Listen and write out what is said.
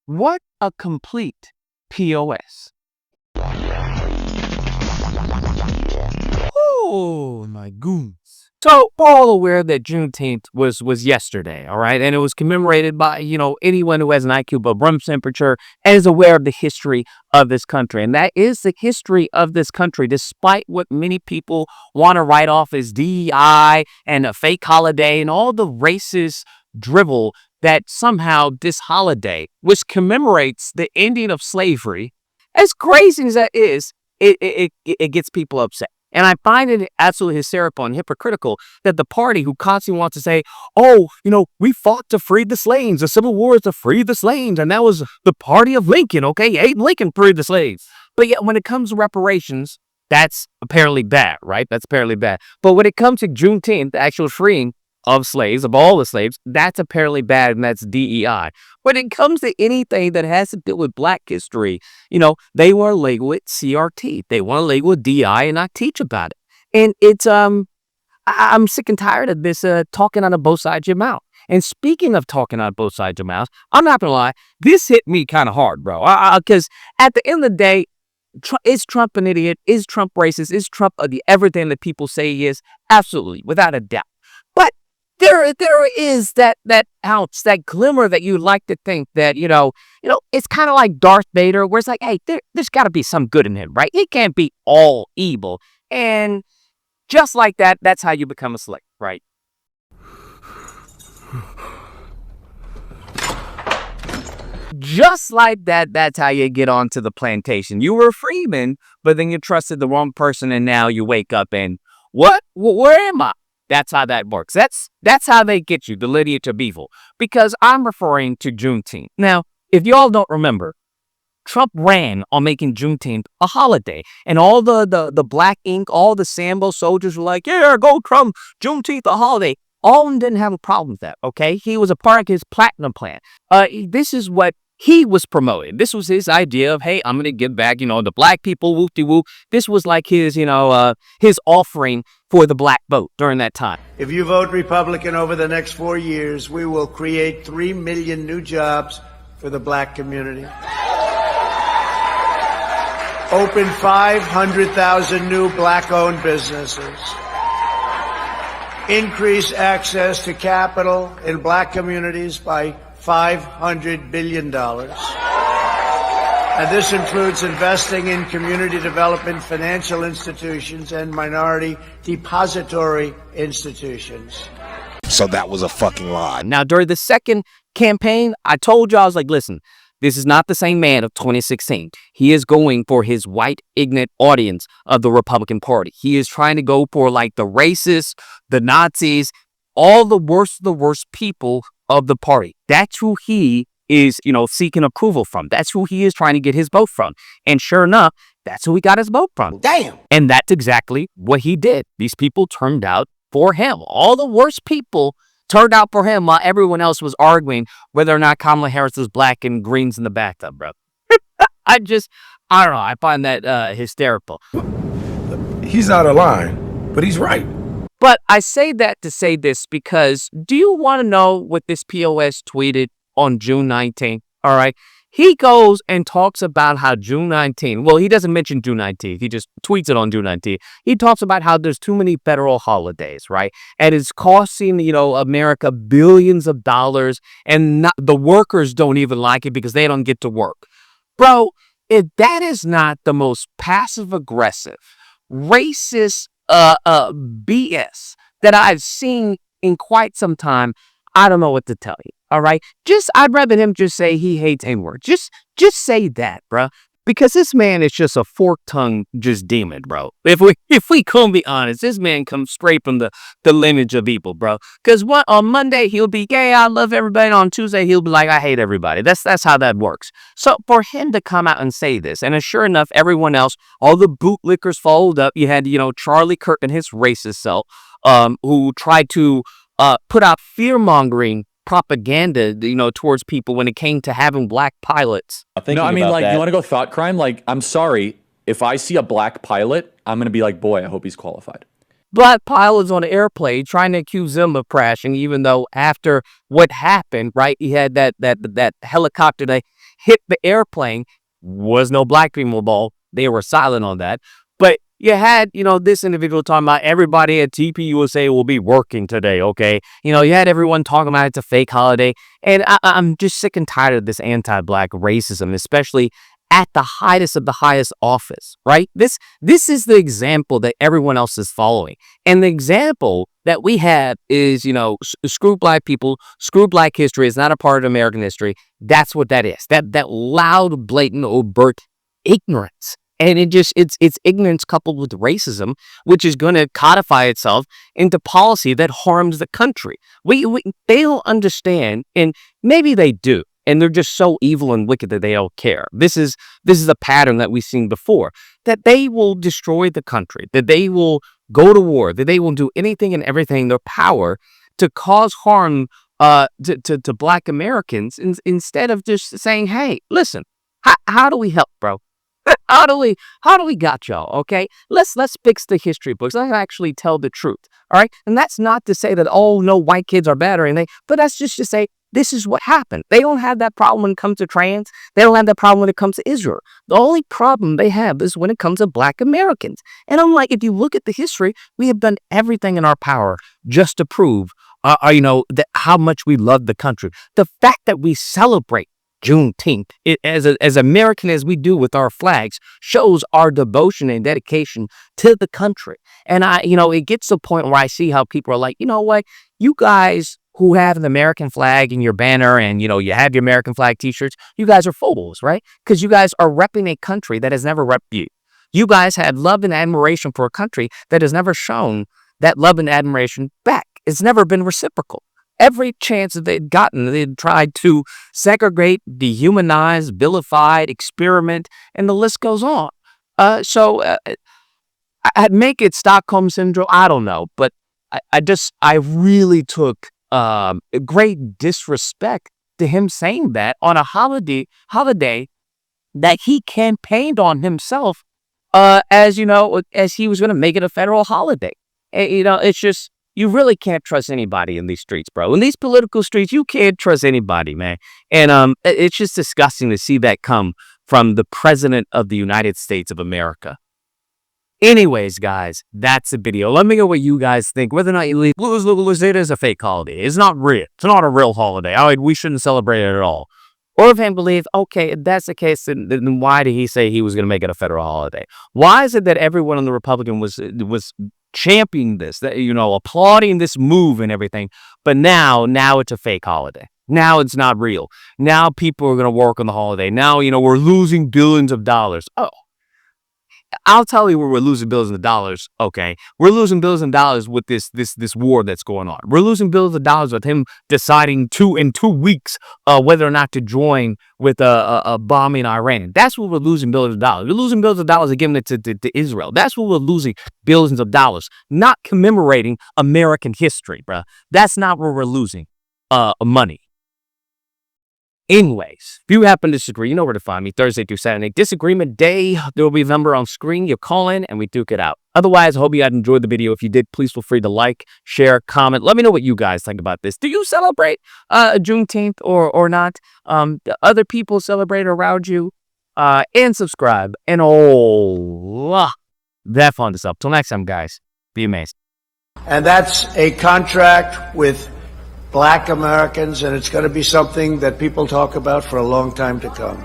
What a complete POS. Oh, my goons. So we're all aware that Juneteenth was yesterday, all right? And it was commemorated by, anyone who has an IQ above room temperature and is aware of the history of this country. And that is the history of this country, despite what many people want to write off as DEI and a fake holiday and all the racist drivel that somehow this holiday, which commemorates the ending of slavery, as crazy as that is, it gets people upset. And I find it absolutely hysterical and hypocritical that the party who constantly wants to say, oh, we fought to free the slaves. The Civil War is to free the slaves. And that was the party of Lincoln, okay? Abe Lincoln freed the slaves. But yet when it comes to reparations, that's apparently bad, right? That's apparently bad. But when it comes to Juneteenth, the actual freeing of slaves, of all the slaves, that's apparently bad, and that's DEI. When it comes to anything that has to do with Black history, they want to label with CRT. They want to label with DI and not teach about it. And it's, I'm sick and tired of this talking out of both sides of your mouth. And speaking of talking out of both sides of your mouth, I'm not going to lie, this hit me kind of hard, bro. Because at the end of the day, is Trump an idiot? Is Trump racist? Is Trump everything that people say he is? Absolutely, without a doubt. But there is that ounce, that glimmer that you like to think that, it's kind of like Darth Vader, where it's like, hey, there's got to be some good in him, right? He can't be all evil. And just like that, that's how you become a slave, right? Just like that, that's how you get onto the plantation. You were a freeman, but then you trusted the wrong person, and now you wake up and, what? Where am I? That's how that works. That's how they get you, the lineage of evil. Because I'm referring to Juneteenth. Now, if y'all don't remember, Trump ran on making Juneteenth a holiday. And all the black ink, all the Sambo soldiers were like, yeah, go Trump, Juneteenth a holiday. All of them didn't have a problem with that, okay? He was a part of his platinum plan. This is what he was promoting. This was his idea of, hey, I'm going to give back, the black people, whoop-de-whoop. This was like his offering for the black vote during that time. If you vote Republican over the next 4 years, we will create 3 million new jobs for the black community. Open 500,000 new black-owned businesses. Increase access to capital in black communities by $500 billion. And this includes investing in community development, financial institutions, and minority depository institutions. So that was a fucking lie. Now, during the second campaign, I told you, I was like, listen, this is not the same man of 2016. He is going for his white, ignorant audience of the Republican Party. He is trying to go for like the racists, the Nazis, all the worst of the worst people of the party. That's who he is, seeking approval from. That's who he is trying to get his vote from. And sure enough, that's who he got his vote from. Damn. And that's exactly what he did. These people turned out for him. All the worst people turned out for him while everyone else was arguing whether or not Kamala Harris was black and greens in the bathtub, bro. I don't know. I find that hysterical. He's out of line, but he's right. But I say that to say this because do you want to know what this POS tweeted on June 19th? All right. He goes and talks about how June 19th, well, he doesn't mention June 19th. He just tweets it on June 19th. He talks about how there's too many federal holidays, right? And it's costing, America billions of dollars, and the workers don't even like it because they don't get to work. Bro, if that is not the most passive aggressive, racist BS that I've seen in quite some time, I don't know what to tell you. All right. I'd rather him just say he hates N-word. Just say that, bro. Because this man is just a fork-tongued just demon, bro. If we can be honest, this man comes straight from the lineage of evil, bro. Because on Monday he'll be gay, I love everybody. And on Tuesday he'll be like, I hate everybody. That's how that works. So for him to come out and say this, and sure enough, everyone else, all the bootlickers followed up. You had Charlie Kirk and his racist self, who tried to put out fear-mongering propaganda, towards people when it came to having black pilots. No, I mean, like, you want to go thought crime? Like, I'm sorry, if I see a black pilot, I'm going to be like, boy, I hope he's qualified. Black pilots on an airplane trying to accuse them of crashing, even though after what happened, right, he had that helicopter that hit the airplane. Was no black people involved. They were silent on that. But you had, this individual talking about everybody at TPUSA will be working today, okay? You had everyone talking about it's a fake holiday. And I'm just sick and tired of this anti-black racism, especially at the highest of the highest office, right? This is the example that everyone else is following. And the example that we have is, screw black people, screw black history is not a part of American history. That's what that is. That loud, blatant, overt ignorance. And it's ignorance coupled with racism, which is going to codify itself into policy that harms the country. They don't understand, and maybe they do. And they're just so evil and wicked that they don't care. This is a pattern that we've seen before, that they will destroy the country, that they will go to war, that they will do anything and everything in their power to cause harm to black Americans instead of just saying, hey, listen, how do we help, bro? How do we got y'all? Okay, let's fix the history books. Let's actually tell the truth. All right, and that's not to say that no white kids are bad or anything, but that's just to say this is what happened. They don't have that problem when it comes to trans. They don't have that problem when it comes to Israel. The only problem they have is when it comes to black Americans. And I'm like, if you look at the history, we have done everything in our power just to prove, that how much we love the country. The fact that we celebrate Juneteenth, as American as we do with our flags, shows our devotion and dedication to the country. And it gets to the point where I see how people are like, you know what, you guys who have an American flag in your banner and, you have your American flag t-shirts, you guys are fools, right? Because you guys are repping a country that has never repped you. You guys had love and admiration for a country that has never shown that love and admiration back. It's never been reciprocal. Every chance that they'd gotten, they'd tried to segregate, dehumanize, vilify, experiment, and the list goes on. I'd make it Stockholm Syndrome. I don't know, but I really took great disrespect to him saying that on a holiday that he campaigned on himself as he was going to make it a federal holiday. It's just, you really can't trust anybody in these streets, bro. In these political streets, you can't trust anybody, man. And it's just disgusting to see that come from the President of the United States of America. Anyways, guys, that's the video. Let me know what you guys think. Whether or not you believe it is a fake holiday. It's not real. It's not a real holiday. We shouldn't celebrate it at all. Or if you believe, okay, if that's the case, then why did he say he was going to make it a federal holiday? Why is it that everyone on the Republican was championing this, applauding this move and everything, but now it's a fake holiday? Now it's not real. Now people are going to work on the holiday. Now, we're losing billions of dollars. Oh, I'll tell you where we're losing billions of dollars. Okay, we're losing billions of dollars with this war that's going on. We're losing billions of dollars with him deciding in 2 weeks whether or not to join with a bombing Iran. That's what we're losing billions of dollars. We're losing billions of dollars and giving it to Israel. That's what we're losing billions of dollars. Not commemorating American history, bruh. That's not where we're losing money. Anyways, if you happen to disagree, you know where to find me. Thursday through Saturday. Disagreement day. There will be a number on screen. You call in and we duke it out. Otherwise, I hope you guys enjoyed the video. If you did, please feel free to like, share, comment. Let me know what you guys think about this. Do you celebrate Juneteenth or not? Do other people celebrate around you? And subscribe. And that fun stuff. Till next time, guys. Be amazing. And that's a contract with Black Americans, and it's going to be something that people talk about for a long time to come.